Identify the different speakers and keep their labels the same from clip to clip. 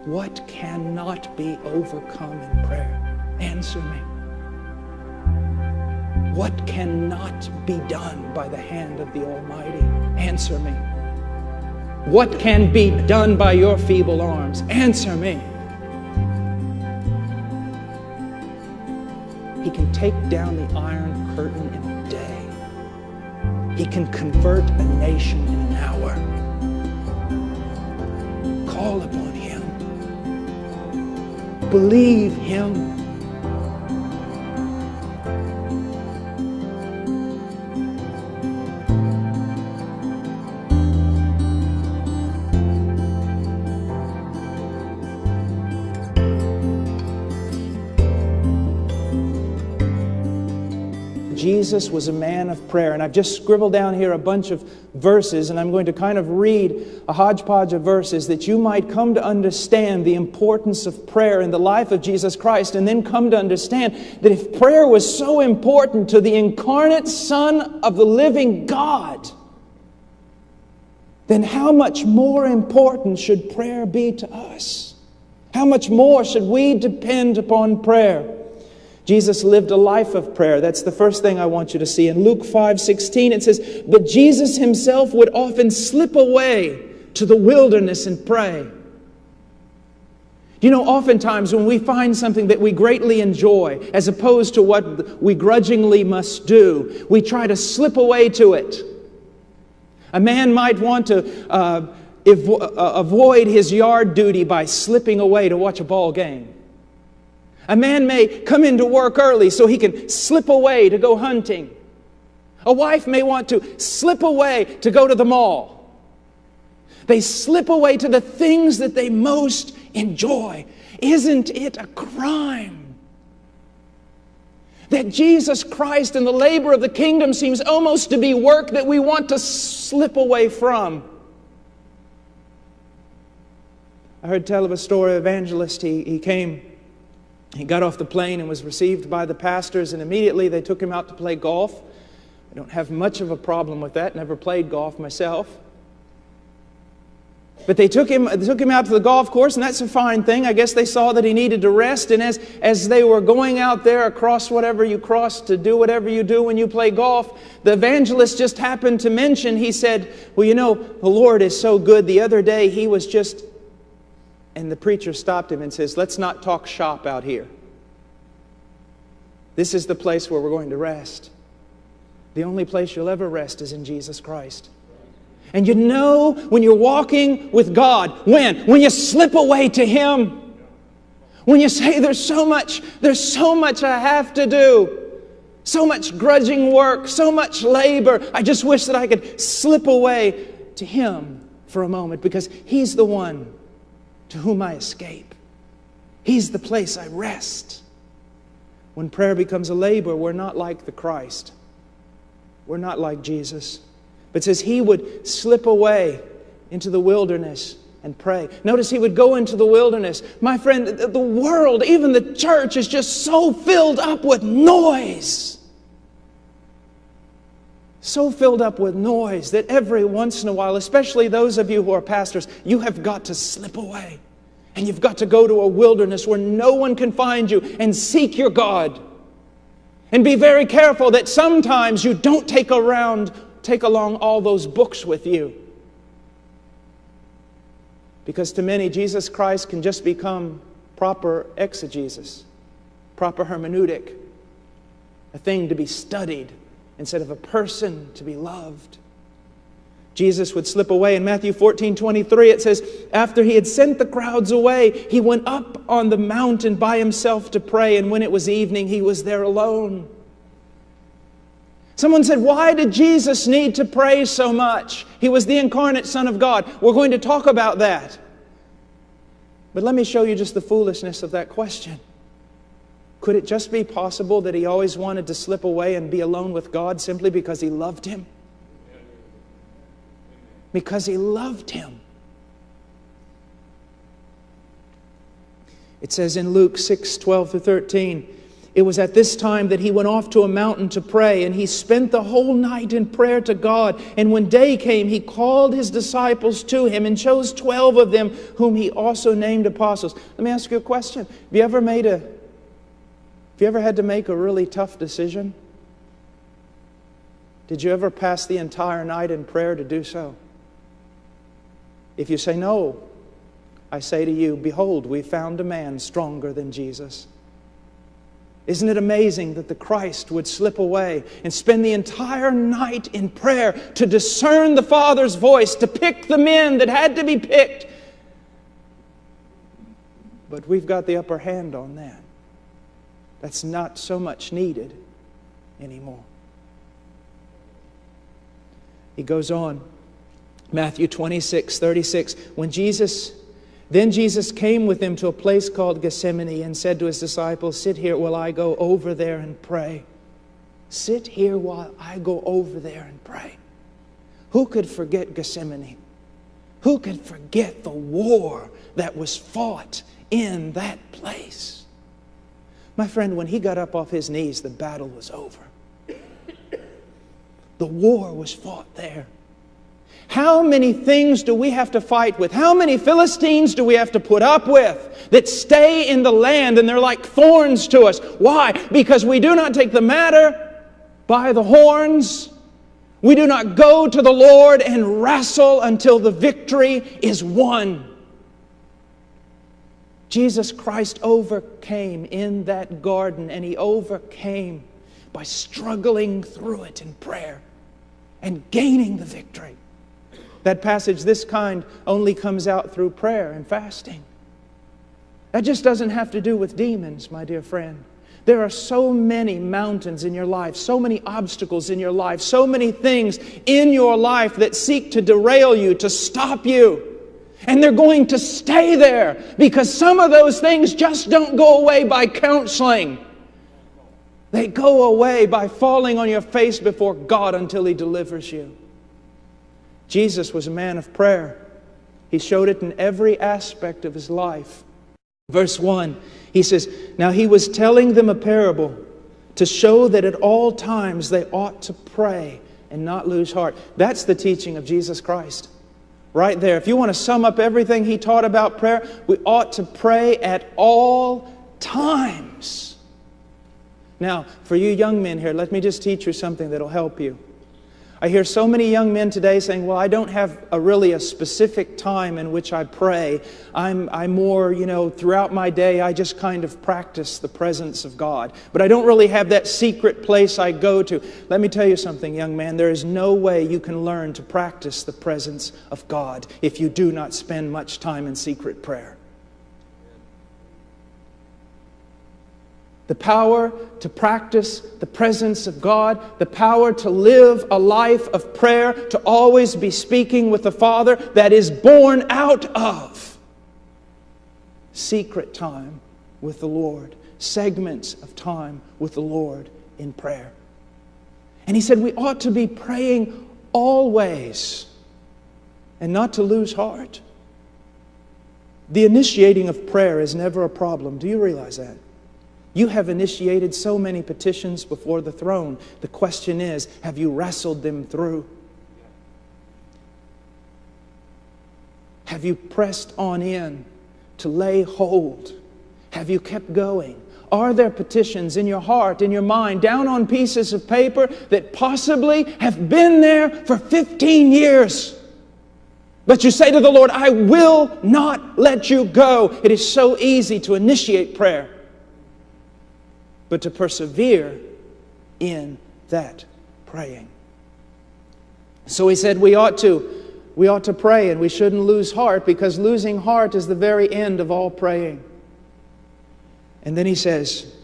Speaker 1: What cannot be overcome in prayer? Answer me. What cannot be done by the hand of the Almighty? Answer me. What can be done by your feeble arms? Answer me. He can take down the Iron Curtain in a day. He can convert a nation in an hour. Call upon Him. Believe Him. Jesus was a man of prayer. And I've just scribbled down here a bunch of verses, and I'm going to kind of read a hodgepodge of verses that you might come to understand the importance of prayer in the life of Jesus Christ, and then come to understand that if prayer was so important to the incarnate Son of the living God, then how much more important should prayer be to us? How much more should we depend upon prayer? Jesus lived a life of prayer. That's the first thing I want you to see. In Luke 5:16 it says, "But Jesus Himself would often slip away to the wilderness and pray." You know, oftentimes when we find something that we greatly enjoy, as opposed to what we grudgingly must do, we try to slip away to it. A man might want to avoid his yard duty by slipping away to watch a ball game. A man may come into work early so he can slip away to go hunting. A wife may want to slip away to go to the mall. They slip away to the things that they most enjoy. Isn't it a crime that Jesus Christ and the labor of the kingdom seems almost to be work that we want to slip away from? I heard tell of a story of an evangelist. He got off the plane and was received by the pastors, and immediately they took him out to play golf. I don't have much of a problem with that. Never played golf myself. But they took him out to the golf course, and that's a fine thing. I guess they saw that he needed to rest, and as they were going out there across whatever you cross to do whatever you do when you play golf, the evangelist just happened to mention, he said, "Well, you know, the Lord is so good. The other day he was just..." And the preacher stopped him and says, "Let's not talk shop out here. This is the place where we're going to rest. The only place you'll ever rest is in Jesus Christ." And you know when you're walking with God, when you slip away to Him, when you say, there's so much I have to do, so much grudging work, so much labor, I just wish that I could slip away to Him for a moment, because He's the one to whom I escape. He's the place I rest. When prayer becomes a labor, we're not like the Christ. We're not like Jesus. But it says He would slip away into the wilderness and pray. Notice He would go into the wilderness. My friend, the world, even the church, is just so filled up with noise. So filled up with noise that every once in a while, especially those of you who are pastors, you have got to slip away. And you've got to go to a wilderness where no one can find you and seek your God. And be very careful that sometimes you don't take along all those books with you. Because to many, Jesus Christ can just become proper exegesis, proper hermeneutic, a thing to be studied instead of a person to be loved. Jesus would slip away. In Matthew 14:23, it says, after He had sent the crowds away, He went up on the mountain by Himself to pray, and when it was evening, He was there alone. Someone said, why did Jesus need to pray so much? He was the incarnate Son of God. We're going to talk about that. But let me show you just the foolishness of that question. Could it just be possible that He always wanted to slip away and be alone with God simply because He loved Him? Because He loved Him. It says in Luke 6:12-13, It was at this time that he went off to a mountain to pray, and he spent the whole night in prayer to God. And when day came, he called his disciples to him and chose 12 of them, whom he also named apostles. Let me ask you a question. Have you ever had to make a really tough decision? Did you ever pass the entire night in prayer to do so? If you say no, I say to you, behold, we found a man stronger than Jesus. Isn't it amazing that the Christ would slip away and spend the entire night in prayer to discern the Father's voice, to pick the men that had to be picked? But we've got the upper hand on that. That's not so much needed anymore. He goes on. Matthew 26:36. Then Jesus came with them to a place called Gethsemane and said to his disciples, sit here while I go over there and pray. Sit here while I go over there and pray. Who could forget Gethsemane? Who could forget the war that was fought in that place? My friend, when he got up off his knees, the battle was over. The war was fought there. How many things do we have to fight with? How many Philistines do we have to put up with that stay in the land and they're like thorns to us? Why? Because we do not take the matter by the horns. We do not go to the Lord and wrestle until the victory is won. Jesus Christ overcame in that garden, and He overcame by struggling through it in prayer and gaining the victory. That passage, this kind, only comes out through prayer and fasting. That just doesn't have to do with demons, my dear friend. There are so many mountains in your life, so many obstacles in your life, so many things in your life that seek to derail you, to stop you. And they're going to stay there because some of those things just don't go away by counseling. They go away by falling on your face before God until He delivers you. Jesus was a man of prayer. He showed it in every aspect of His life. Verse 1, he says, now He was telling them a parable to show that at all times they ought to pray and not lose heart. That's the teaching of Jesus Christ. Right there. If you want to sum up everything He taught about prayer, we ought to pray at all times. Now, for you young men here, let me just teach you something that'll help you. I hear so many young men today saying, well, I don't have really a specific time in which I pray. I'm more, throughout my day, I just kind of practice the presence of God. But I don't really have that secret place I go to. Let me tell you something, young man. There is no way you can learn to practice the presence of God if you do not spend much time in secret prayer. The power to practice the presence of God, the power to live a life of prayer, to always be speaking with the Father, that is born out of secret time with the Lord, segments of time with the Lord in prayer. And he said we ought to be praying always and not to lose heart. The initiating of prayer is never a problem. Do you realize that? You have initiated so many petitions before the throne. The question is, have you wrestled them through? Have you pressed on in to lay hold? Have you kept going? Are there petitions in your heart, in your mind, down on pieces of paper that possibly have been there for 15 years? But you say to the Lord, I will not let you go. It is so easy to initiate prayer, but to persevere in that praying. So he said we ought to pray, and we shouldn't lose heart, because losing heart is the very end of all praying. And then he says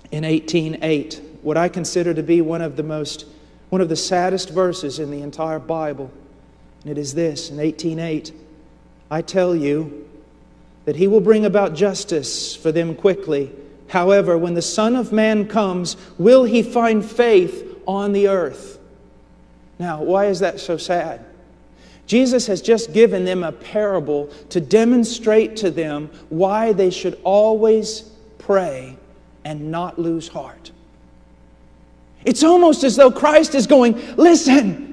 Speaker 1: in 18:8, what I consider to be one of the saddest verses in the entire Bible. And it is this, in 18:8, I tell you that He will bring about justice for them quickly. However, when the Son of Man comes, will He find faith on the earth? Now, why is that so sad? Jesus has just given them a parable to demonstrate to them why they should always pray and not lose heart. It's almost as though Christ is going, listen,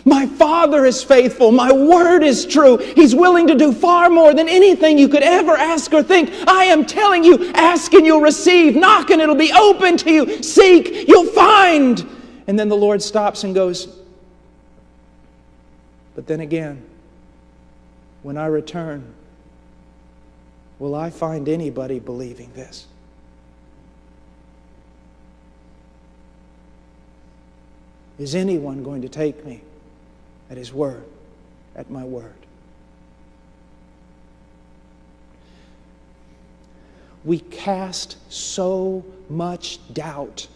Speaker 1: my Father is faithful. My word is true. He's willing to do far more than anything you could ever ask or think. I am telling you, ask and you'll receive. Knock and it'll be open to you. Seek, you'll find. And then the Lord stops and goes, but then again, when I return, will I find anybody believing this? Is anyone going to take me at His word, at my word? We cast so much doubt,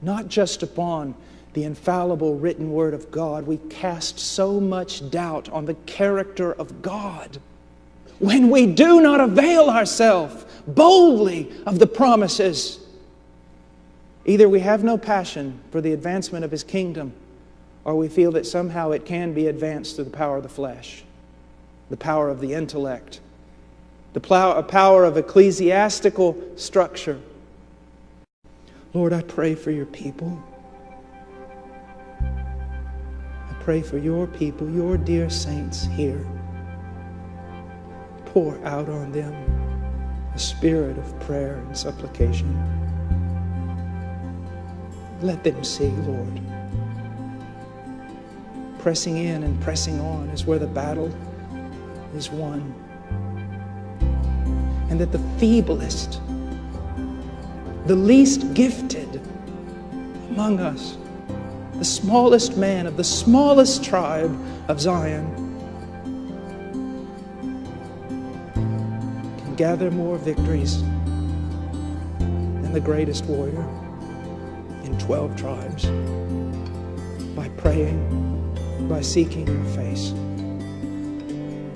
Speaker 1: not just upon the infallible written word of God. We cast so much doubt on the character of God when we do not avail ourselves boldly of the promises. Either we have no passion for the advancement of His kingdom, or we feel that somehow it can be advanced through the power of the flesh, the power of the intellect, the power of ecclesiastical structure. Lord, I pray for your people. I pray for your people, your dear saints here. Pour out on them a spirit of prayer and supplication. Let them see, Lord, pressing in and pressing on is where the battle is won. And that the feeblest, the least gifted among us, the smallest man of the smallest tribe of Zion, can gather more victories than the greatest warrior in 12 tribes by praying, by seeking your face,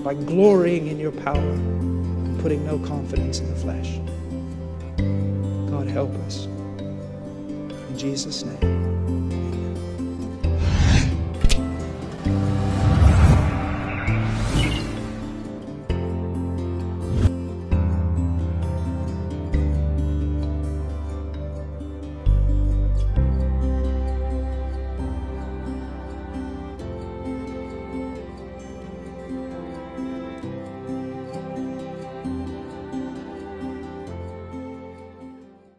Speaker 1: by glorying in your power, and putting no confidence in the flesh. God, help us. In Jesus' name.